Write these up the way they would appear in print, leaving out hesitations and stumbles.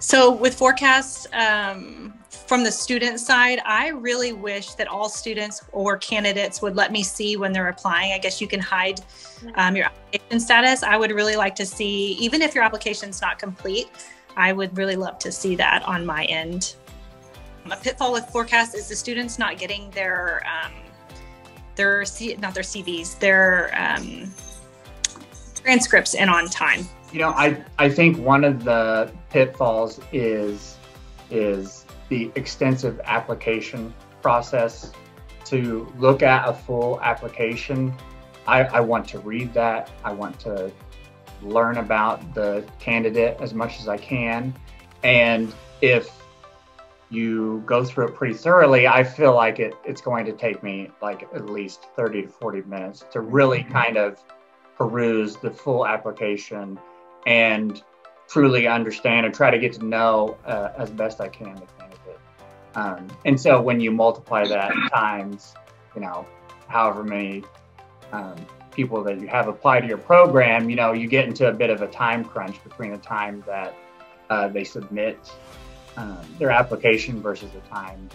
So with PhORCAS, from the student side, I really wish that all students or candidates would let me see when they're applying. I guess you can hide your application status. I would really like to see, even if your application's not complete, I would really love to see that on my end. A pitfall with PhORCAS is the students not getting their transcripts in on time. You know, I think one of the pitfalls is the extensive application process. To look at a full application, I want to read that. I want to learn about the candidate as much as I can. And if you go through it pretty thoroughly, I feel like it's going to take me like at least 30 to 40 minutes to really kind of peruse the full application and truly understand and try to get to know as best I can the candidate. And so when you multiply that times, you know, however many people that you have apply to your program, you know, you get into a bit of a time crunch between the time that they submit their application versus the time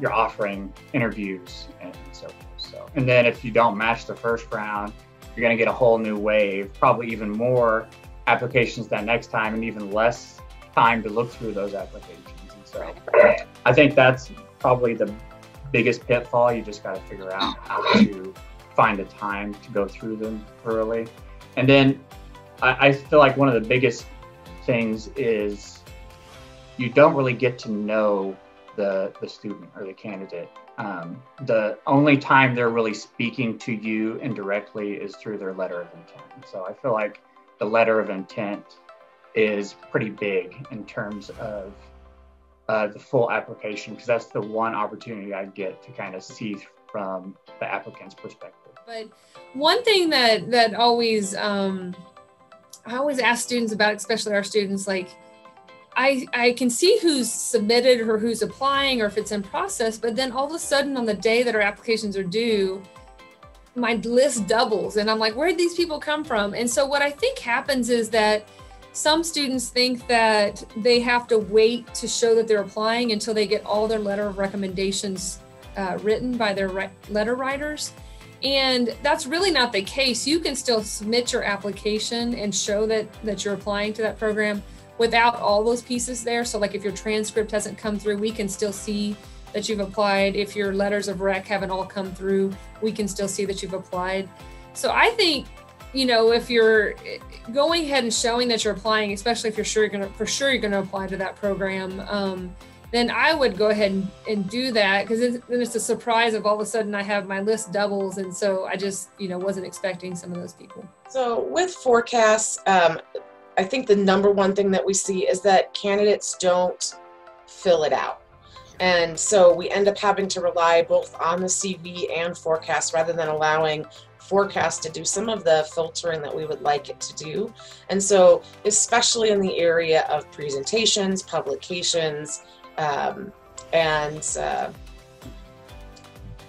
you're offering interviews and so forth. So, and then if you don't match the first round, you're going to get a whole new wave, probably even more applications that next time, and even less time to look through those applications. And so I think that's probably the biggest pitfall. You just got to figure out how to find the time to go through them thoroughly. And then I feel like one of the biggest things is you don't really get to know the student or the candidate. The only time they're really speaking to you indirectly is through their letter of intent. So I feel like the letter of intent is pretty big in terms of the full application, because that's the one opportunity I get to kind of see from the applicant's perspective. But one thing that always, I always ask students about, especially our students, like, I can see who's submitted or who's applying or if it's in process, but then all of a sudden on the day that our applications are due, my list doubles and I'm like, where did these people come from? And so what I think happens is that some students think that they have to wait to show that they're applying until they get all their letter of recommendations written by their letter writers. And that's really not the case. You can still submit your application and show that you're applying to that program without all those pieces there. So like if your transcript hasn't come through, we can still see that you've applied. If your letters of rec haven't all come through, we can still see that you've applied. So I think, you know, if you're going ahead and showing that you're applying, especially if you're sure you're going to apply to that program, then I would go ahead and do that, because then it's a surprise of all of a sudden I have my list doubles. And so I just, you know, wasn't expecting some of those people. So with PhORCAS, I think the number one thing that we see is that candidates don't fill it out. And so we end up having to rely both on the CV and PhORCAS rather than allowing PhORCAS to do some of the filtering that we would like it to do. And so especially in the area of presentations, publications, and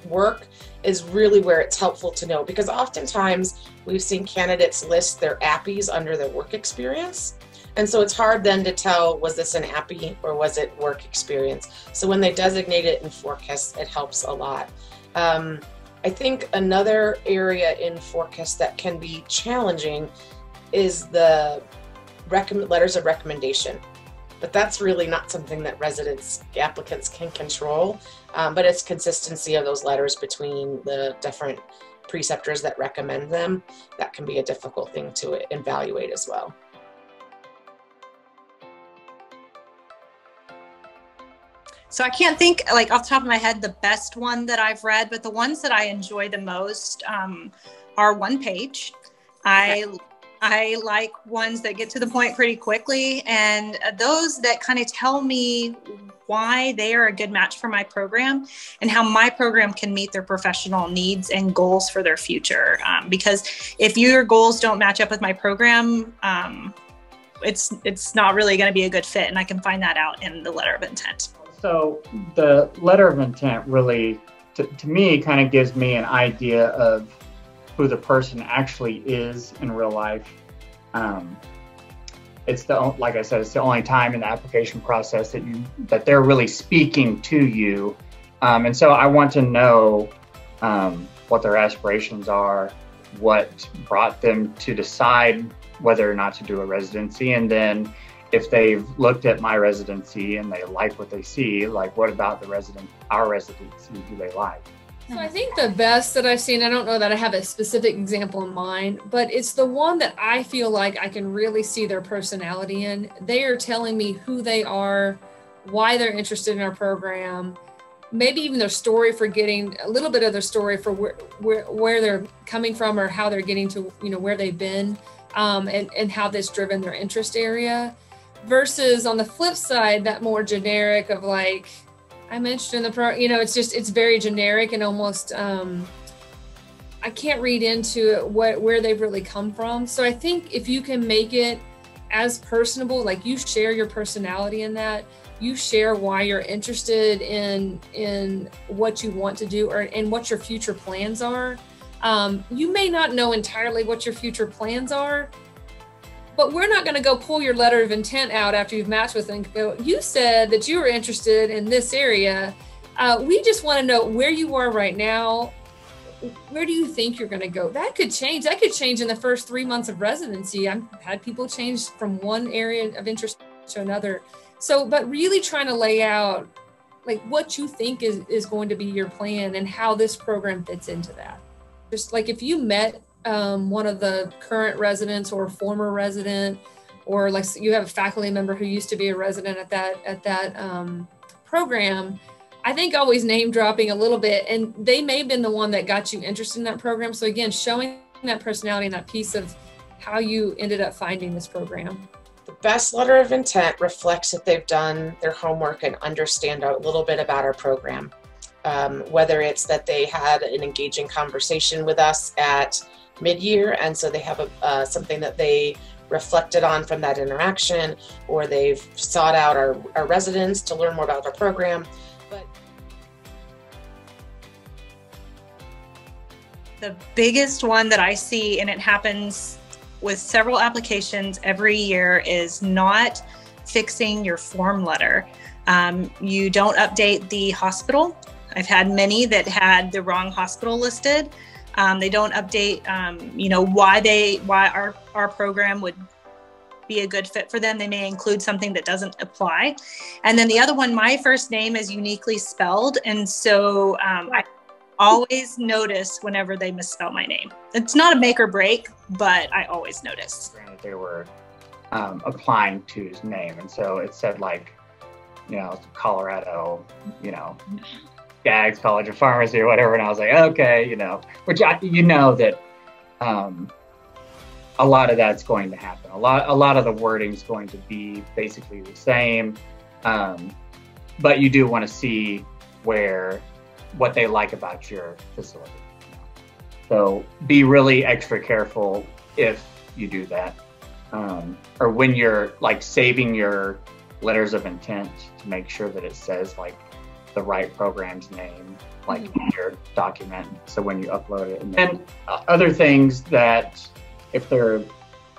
work is really where it's helpful to know, because oftentimes we've seen candidates list their APPEs under their work experience. And so it's hard then to tell, was this an APPE or was it work experience? So when they designate it in PhORCAS, it helps a lot. I think another area in PhORCAS that can be challenging is the letters of recommendation. But that's really not something that applicants can control, but it's consistency of those letters between the different preceptors that recommend them. That can be a difficult thing to evaluate as well. So I can't think, like off the top of my head, the best one that I've read, but the ones that I enjoy the most are one page. Okay. I like ones that get to the point pretty quickly, and those that kind of tell me why they are a good match for my program and how my program can meet their professional needs and goals for their future. Because if your goals don't match up with my program, it's not really going to be a good fit, and I can find that out in the letter of intent. So the letter of intent really, to me, kind of gives me an idea of who the person actually is in real life. it's like I said, it's the only time in the application process that they're really speaking to you. And so I want to know what their aspirations are, what brought them to decide whether or not to do a residency. And then if they've looked at my residency and they like what they see, like what about our residency do they like? So I think the best that I've seen, I don't know that I have a specific example in mind, but it's the one that I feel like I can really see their personality in. They are telling me who they are, why they're interested in our program, maybe even their story for getting a little bit of their story for where they're coming from or how they're getting to, where they've been, and how that's driven their interest area, versus on the flip side, that more generic of like, I'm interested in the it's very generic and almost, I can't read into it where they've really come from. So I think if you can make it as personable, like you share your personality in that, you share why you're interested in what you want to do and what your future plans are. You may not know entirely what your future plans are, but we're not going to go pull your letter of intent out after you've matched with them and go, you said that you were interested in this area. We just want to know where you are right now. Where do you think you're going to go? That could change. That could change in the first 3 months of residency. I've had people change from one area of interest to another. So, but really trying to lay out like what you think is going to be your plan and how this program fits into that. Just like if you met one of the current residents or former resident, or like you have a faculty member who used to be a resident at that program, I think always name dropping a little bit, and they may have been the one that got you interested in that program. So again, showing that personality and that piece of how you ended up finding this program. The best letter of intent reflects that they've done their homework and understand a little bit about our program. Whether it's that they had an engaging conversation with us at mid-year, and so they have something that they reflected on from that interaction, or they've sought out our residents to learn more about our program. But the biggest one that I see, and it happens with several applications every year, is not fixing your form letter. You don't update the hospital. I've had many that had the wrong hospital listed. They don't update, why our program would be a good fit for them. They may include something that doesn't apply. And then the other one, my first name is uniquely spelled. And so I always notice whenever they misspell my name. It's not a make or break, but I always notice. They were applying to his name. And so it said like, Colorado, Gags College of Pharmacy or whatever, and I was like, okay, which that a lot of that's going to happen. A lot of the wording is going to be basically the same, but you do want to see what they like about your facility. So be really extra careful if you do that, or when you're like saving your letters of intent to make sure that it says like the right program's name, like in your document. So when you upload it, and then other things that if they're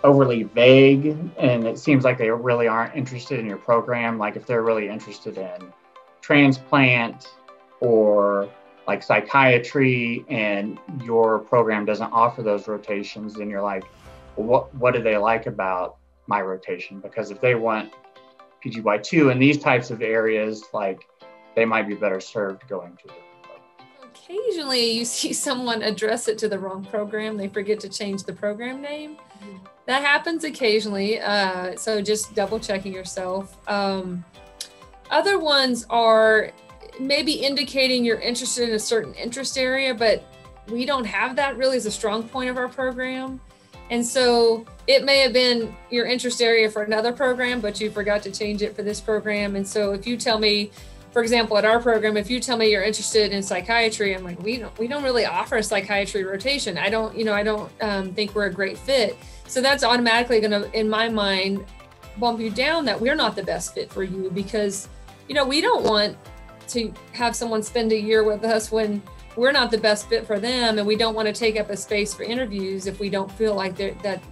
overly vague and it seems like they really aren't interested in your program, like if they're really interested in transplant or like psychiatry and your program doesn't offer those rotations, then you're like, well, what do they like about my rotation? Because if they want PGY2 in these types of areas, like they might be better served going to a different program. Occasionally you see someone address it to the wrong program. They forget to change the program name. Mm-hmm. That happens occasionally. So just double checking yourself. Other ones are maybe indicating you're interested in a certain interest area, but we don't have that really as a strong point of our program. And so it may have been your interest area for another program, but you forgot to change it for this program. And so if you tell me, for example, at our program, if you tell me you're interested in psychiatry, I'm like, we don't really offer a psychiatry rotation. I don't think we're a great fit. So that's automatically going to, in my mind, bump you down that we're not the best fit for you, because, we don't want to have someone spend a year with us when we're not the best fit for them, and we don't want to take up a space for interviews if we don't feel like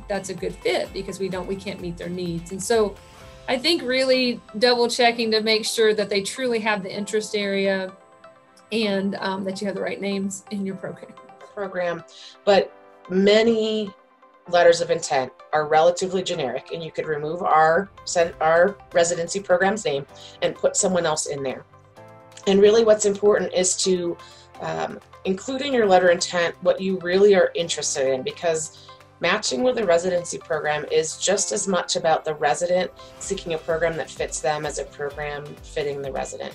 that's a good fit, because we can't meet their needs. And so I think really double checking to make sure that they truly have the interest area, and that you have the right names in your program. But many letters of intent are relatively generic, and you could remove our residency program's name and put someone else in there. And really what's important is to include in your letter of intent what you really are interested in, because matching with a residency program is just as much about the resident seeking a program that fits them as a program fitting the resident.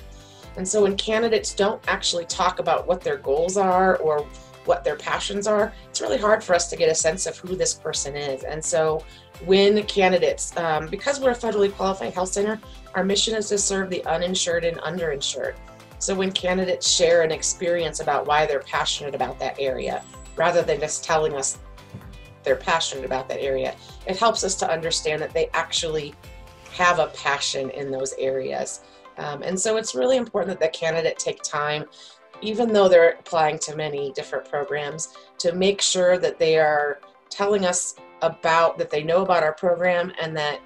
And so when candidates don't actually talk about what their goals are or what their passions are, it's really hard for us to get a sense of who this person is. And so when candidates, because we're a federally qualified health center, our mission is to serve the uninsured and underinsured. So when candidates share an experience about why they're passionate about that area, rather than just telling us they're passionate about that area, it helps us to understand that they actually have a passion in those areas. And so it's really important that the candidate take time, even though they're applying to many different programs, to make sure that they are telling us that they know about our program and that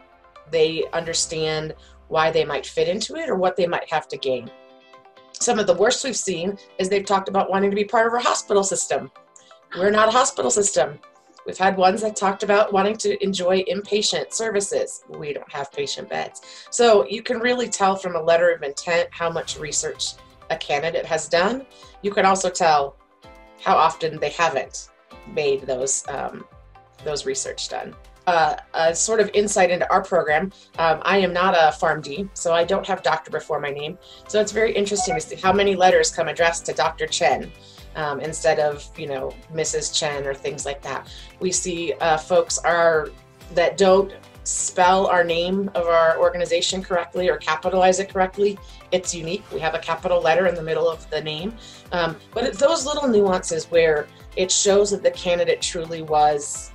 they understand why they might fit into it or what they might have to gain. Some of the worst we've seen is they've talked about wanting to be part of our hospital system. We're not a hospital system. We've had ones that talked about wanting to enjoy inpatient services. We don't have patient beds. So you can really tell from a letter of intent how much research a candidate has done. You can also tell how often they haven't made those research done. A sort of insight into our program, I am not a PharmD, so I don't have doctor before my name. So it's very interesting to see how many letters come addressed to Dr. Chen instead of, Mrs. Chen or things like that. We see folks that don't spell our name of our organization correctly or capitalize it correctly. It's unique. We have a capital letter in the middle of the name. But it's those little nuances where it shows that the candidate truly was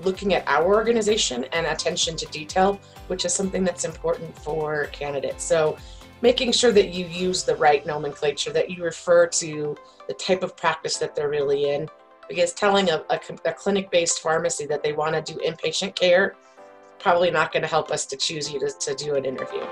looking at our organization and attention to detail, which is something that's important for candidates. So making sure that you use the right nomenclature, that you refer to the type of practice that they're really in, because telling a clinic-based pharmacy that they want to do inpatient care, probably not going to help us to choose you to do an interview.